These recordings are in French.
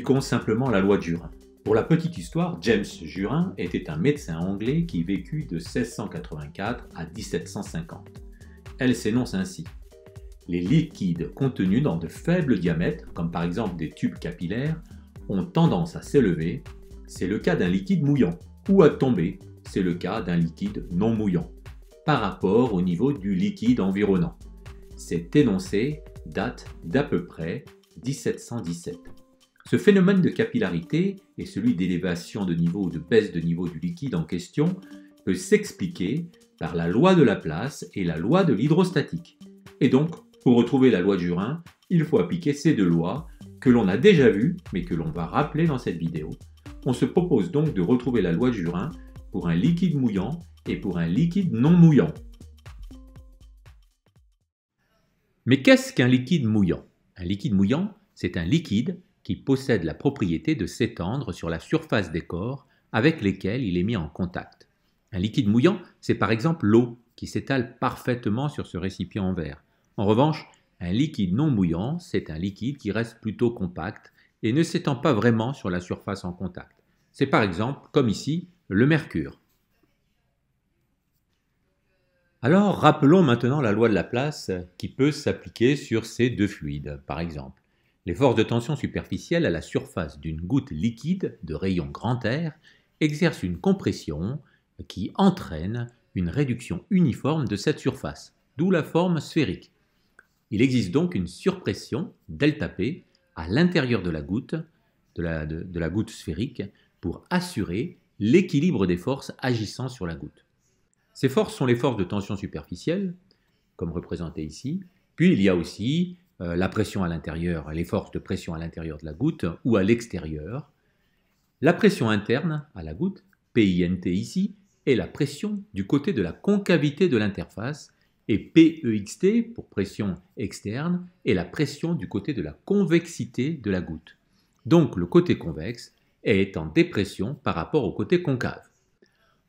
Appliquons simplement la loi de Jurin. Pour la petite histoire, James Jurin était un médecin anglais qui vécut de 1684 à 1750. Elle s'énonce ainsi. Les liquides contenus dans de faibles diamètres, comme par exemple des tubes capillaires, ont tendance à s'élever, c'est le cas d'un liquide mouillant, ou à tomber, c'est le cas d'un liquide non mouillant, par rapport au niveau du liquide environnant. Cet énoncé date d'à peu près 1717. Ce phénomène de capillarité et celui d'élévation de niveau ou de baisse de niveau du liquide en question peut s'expliquer par la loi de Laplace et la loi de l'hydrostatique. Et donc, pour retrouver la loi de Jurin, il faut appliquer ces deux lois que l'on a déjà vues, mais que l'on va rappeler dans cette vidéo. On se propose donc de retrouver la loi de Jurin pour un liquide mouillant et pour un liquide non mouillant. Mais qu'est-ce qu'un liquide mouillant? Un liquide mouillant, c'est un liquide qui possède la propriété de s'étendre sur la surface des corps avec lesquels il est mis en contact. Un liquide mouillant, c'est par exemple l'eau qui s'étale parfaitement sur ce récipient en verre. En revanche, un liquide non mouillant, c'est un liquide qui reste plutôt compact et ne s'étend pas vraiment sur la surface en contact. C'est par exemple, comme ici, le mercure. Alors, rappelons maintenant la loi de Laplace qui peut s'appliquer sur ces deux fluides, par exemple. Les forces de tension superficielle à la surface d'une goutte liquide de rayon grand R exercent une compression qui entraîne une réduction uniforme de cette surface, d'où la forme sphérique. Il existe donc une surpression, ΔP, à l'intérieur de la goutte, de la goutte sphérique, pour assurer l'équilibre des forces agissant sur la goutte. Ces forces sont les forces de tension superficielle, comme représentées ici, puis il y a aussi la pression à l'intérieur, les forces de pression à l'intérieur de la goutte ou à l'extérieur. La pression interne à la goutte, PINT ici, est la pression du côté de la concavité de l'interface, et PEXT, pour pression externe, est la pression du côté de la convexité de la goutte. Donc le côté convexe est en dépression par rapport au côté concave.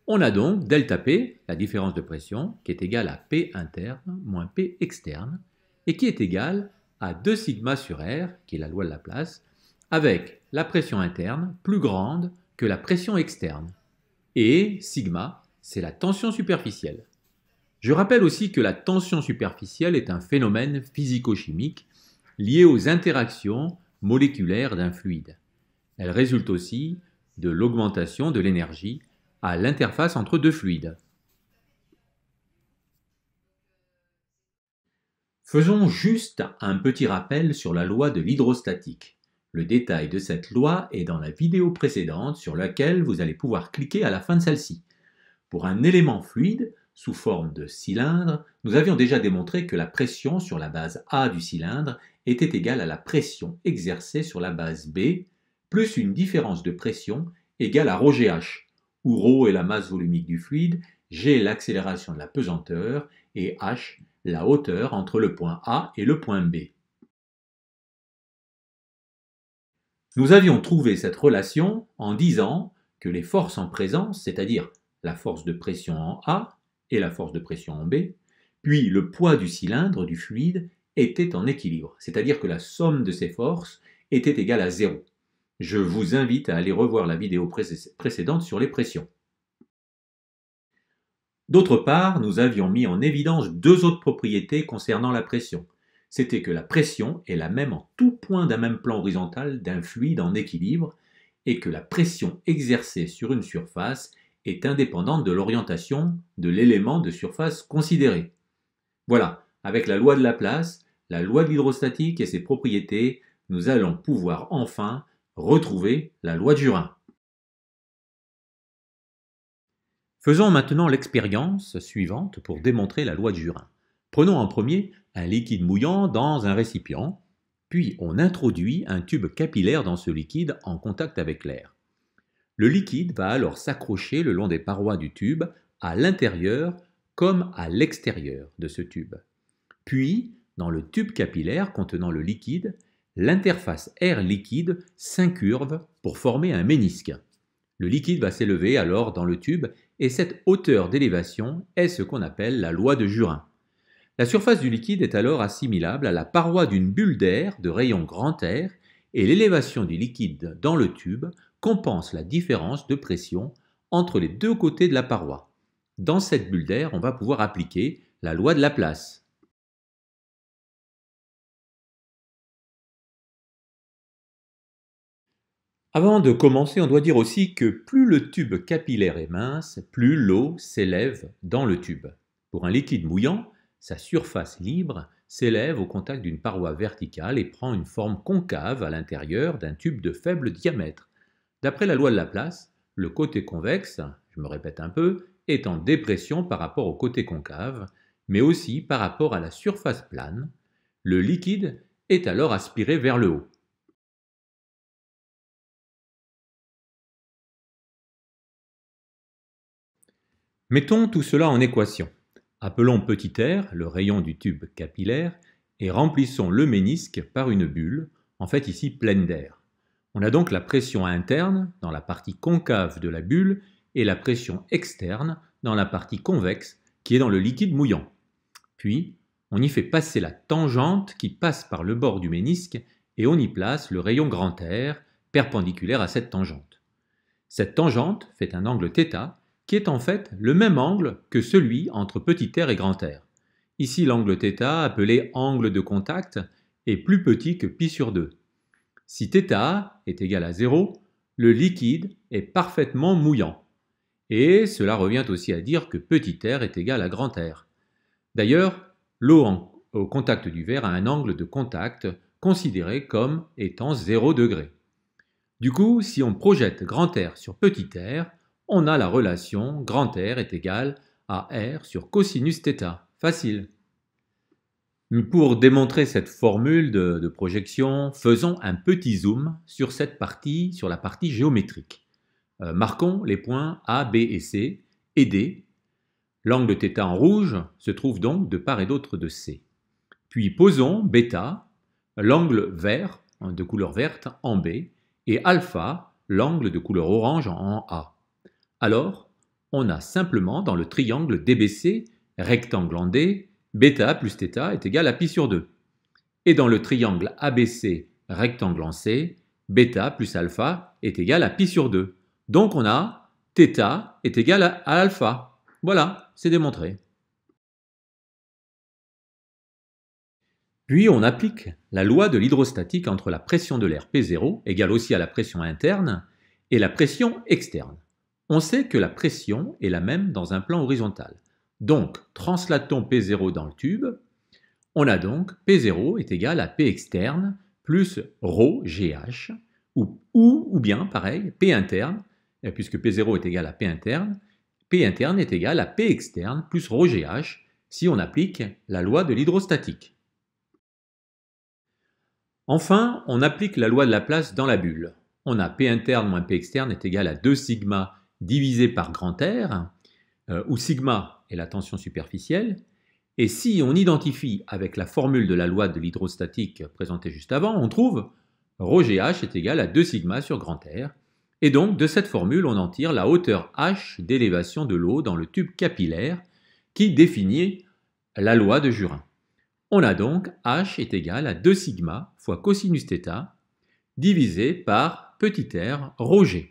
On a donc ΔP, la différence de pression, qui est égale à P interne moins P externe, et qui est égale à 2 sigma sur R, qui est la loi de Laplace, avec la pression interne plus grande que la pression externe. Et sigma, c'est la tension superficielle. Je rappelle aussi que la tension superficielle est un phénomène physico-chimique lié aux interactions moléculaires d'un fluide. Elle résulte aussi de l'augmentation de l'énergie à l'interface entre deux fluides. Faisons juste un petit rappel sur la loi de l'hydrostatique. Le détail de cette loi est dans la vidéo précédente sur laquelle vous allez pouvoir cliquer à la fin de celle-ci. Pour un élément fluide, sous forme de cylindre, nous avions déjà démontré que la pression sur la base A du cylindre était égale à la pression exercée sur la base B, plus une différence de pression égale à ρGH, où ρ est la masse volumique du fluide, G est l'accélération de la pesanteur et H la hauteur entre le point A et le point B. Nous avions trouvé cette relation en disant que les forces en présence, c'est-à-dire la force de pression en A et la force de pression en B, puis le poids du cylindre, du fluide, étaient en équilibre, c'est-à-dire que la somme de ces forces était égale à 0. Je vous invite à aller revoir la vidéo précédente sur les pressions. D'autre part, nous avions mis en évidence deux autres propriétés concernant la pression. C'était que la pression est la même en tout point d'un même plan horizontal d'un fluide en équilibre et que la pression exercée sur une surface est indépendante de l'orientation de l'élément de surface considéré. Voilà, avec la loi de Laplace, la loi de l'hydrostatique et ses propriétés, nous allons pouvoir enfin retrouver la loi de Jurin. Faisons maintenant l'expérience suivante pour démontrer la loi de Jurin. Prenons en premier un liquide mouillant dans un récipient, puis on introduit un tube capillaire dans ce liquide en contact avec l'air. Le liquide va alors s'accrocher le long des parois du tube, à l'intérieur comme à l'extérieur de ce tube. Puis, dans le tube capillaire contenant le liquide, l'interface air liquide s'incurve pour former un ménisque. Le liquide va s'élever alors dans le tube et cette hauteur d'élévation est ce qu'on appelle la loi de Jurin. La surface du liquide est alors assimilable à la paroi d'une bulle d'air de rayon grand R et l'élévation du liquide dans le tube compense la différence de pression entre les deux côtés de la paroi. Dans cette bulle d'air, on va pouvoir appliquer la loi de Laplace. Avant de commencer, on doit dire aussi que plus le tube capillaire est mince, plus l'eau s'élève dans le tube. Pour un liquide mouillant, sa surface libre s'élève au contact d'une paroi verticale et prend une forme concave à l'intérieur d'un tube de faible diamètre. D'après la loi de Laplace, le côté convexe, je me répète un peu, est en dépression par rapport au côté concave, mais aussi par rapport à la surface plane. Le liquide est alors aspiré vers le haut. Mettons tout cela en équation. Appelons petit r le rayon du tube capillaire et remplissons le ménisque par une bulle, en fait ici pleine d'air. On a donc la pression interne dans la partie concave de la bulle et la pression externe dans la partie convexe qui est dans le liquide mouillant. Puis, on y fait passer la tangente qui passe par le bord du ménisque et on y place le rayon grand R perpendiculaire à cette tangente. Cette tangente fait un angle θ qui est en fait le même angle que celui entre petit r et grand R. Ici, l'angle θ, appelé angle de contact, est plus petit que π sur 2. Si θ est égal à 0, le liquide est parfaitement mouillant. Et cela revient aussi à dire que petit r est égal à grand R. D'ailleurs, l'eau au contact du verre a un angle de contact considéré comme étant 0 degré. Du coup, si on projette grand R sur petit r, on a la relation grand R est égal à R sur cosinus θ. Facile. Pour démontrer cette formule de projection, faisons un petit zoom sur la partie géométrique. Marquons les points A, B et C et D. L'angle θ en rouge se trouve donc de part et d'autre de C. Puis posons β, l'angle vert, de couleur verte, en B, et alpha, l'angle de couleur orange, en A. Alors, on a simplement dans le triangle DBC, rectangle en D, β plus θ est égal à π sur 2. Et dans le triangle ABC, rectangle en C, β plus alpha est égal à π sur 2. Donc on a θ est égal à alpha. Voilà, c'est démontré. Puis on applique la loi de l'hydrostatique entre la pression de l'air P0, égale aussi à la pression interne, et la pression externe. On sait que la pression est la même dans un plan horizontal. Donc, translatons P0 dans le tube. On a donc P0 est égal à P externe plus ρ GH, ou bien, pareil, P interne, puisque P0 est égal à P interne est égal à P externe plus ρ GH si on applique la loi de l'hydrostatique. Enfin, on applique la loi de Laplace dans la bulle. On a P interne moins P externe est égal à 2 sigma divisé par grand R, où sigma est la tension superficielle, et si on identifie avec la formule de la loi de l'hydrostatique présentée juste avant, on trouve ρGH est égal à 2 sigma sur grand R, et donc de cette formule on en tire la hauteur h d'élévation de l'eau dans le tube capillaire qui définit la loi de Jurin. On a donc h est égal à 2 sigma fois cosinus θ divisé par petit r ρg.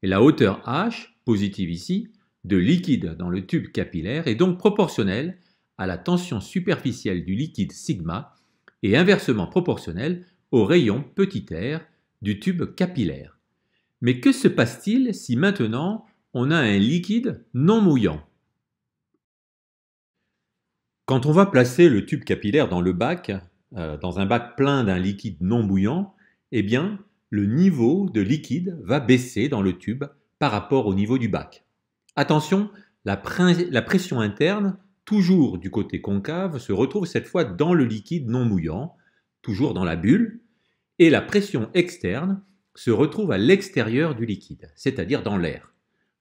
Et la hauteur h, positive ici, de liquide dans le tube capillaire est donc proportionnelle à la tension superficielle du liquide sigma et inversement proportionnelle au rayon petit r du tube capillaire. Mais que se passe-t-il si maintenant on a un liquide non mouillant? Quand on va placer le tube capillaire dans le bac, dans un bac plein d'un liquide non mouillant, eh bien, le niveau de liquide va baisser dans le tube par rapport au niveau du bac. Attention, la pression interne, toujours du côté concave, se retrouve cette fois dans le liquide non mouillant, toujours dans la bulle, et la pression externe se retrouve à l'extérieur du liquide, c'est-à-dire dans l'air.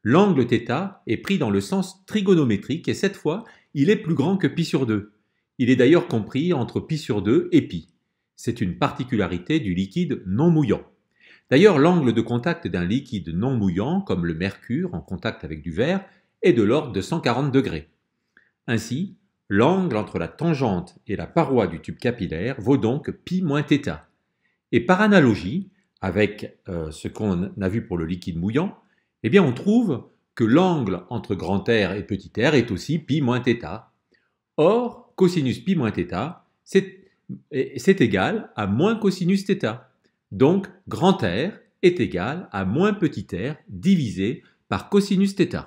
L'angle θ est pris dans le sens trigonométrique et cette fois, il est plus grand que π sur 2. Il est d'ailleurs compris entre π sur 2 et π. C'est une particularité du liquide non mouillant. D'ailleurs, l'angle de contact d'un liquide non mouillant, comme le mercure en contact avec du verre, est de l'ordre de 140 degrés. Ainsi, l'angle entre la tangente et la paroi du tube capillaire vaut donc π moins θ. Et par analogie, avec ce qu'on a vu pour le liquide mouillant, eh bien on trouve que l'angle entre grand R et petit r est aussi pi moins θ. Or, cosinus pi moins θ, c'est égal à moins cosinus θ. Donc, grand R est égal à moins petit r divisé par cosinus θ.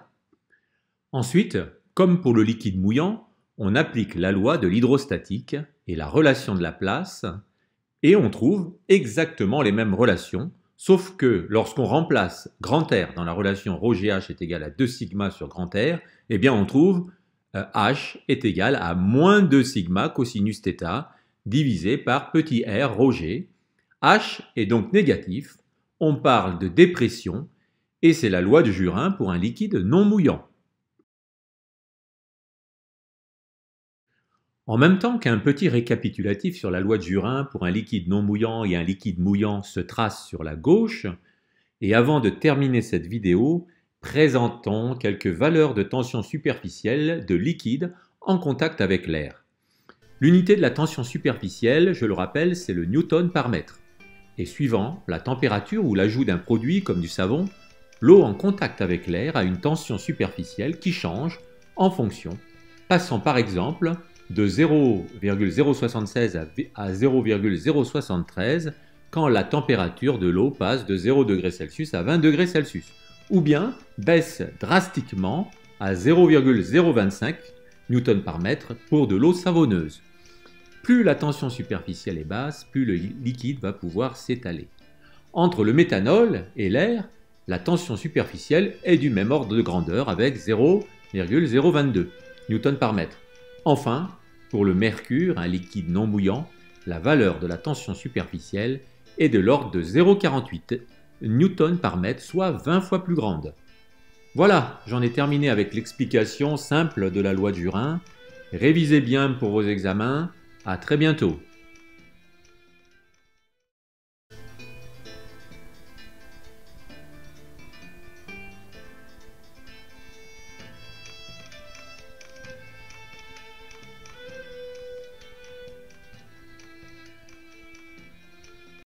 Ensuite, comme pour le liquide mouillant, on applique la loi de l'hydrostatique et la relation de Laplace, et on trouve exactement les mêmes relations, sauf que lorsqu'on remplace grand R dans la relation ρGH est égal à 2 sigma sur grand R, eh bien on trouve H est égal à moins 2 sigma cosinus θ divisé par petit r ρg. H est donc négatif, on parle de dépression, et c'est la loi de Jurin pour un liquide non mouillant. En même temps qu'un petit récapitulatif sur la loi de Jurin pour un liquide non mouillant et un liquide mouillant se trace sur la gauche, et avant de terminer cette vidéo, présentons quelques valeurs de tension superficielle de liquide en contact avec l'air. L'unité de la tension superficielle, je le rappelle, c'est le newton par mètre. Et suivant la température ou l'ajout d'un produit comme du savon, l'eau en contact avec l'air a une tension superficielle qui change en fonction, passant par exemple de 0,076 à 0,073 quand la température de l'eau passe de 0 degré Celsius à 20 degrés Celsius, ou bien baisse drastiquement à 0,025 Newton par mètre pour de l'eau savonneuse. Plus la tension superficielle est basse, plus le liquide va pouvoir s'étaler. Entre le méthanol et l'air, la tension superficielle est du même ordre de grandeur avec 0,022 Newton par mètre. Enfin, pour le mercure, un liquide non mouillant, la valeur de la tension superficielle est de l'ordre de 0,48 Newton par mètre, soit 20 fois plus grande. Voilà, j'en ai terminé avec l'explication simple de la loi de Jurin. Révisez bien pour vos examens. À très bientôt.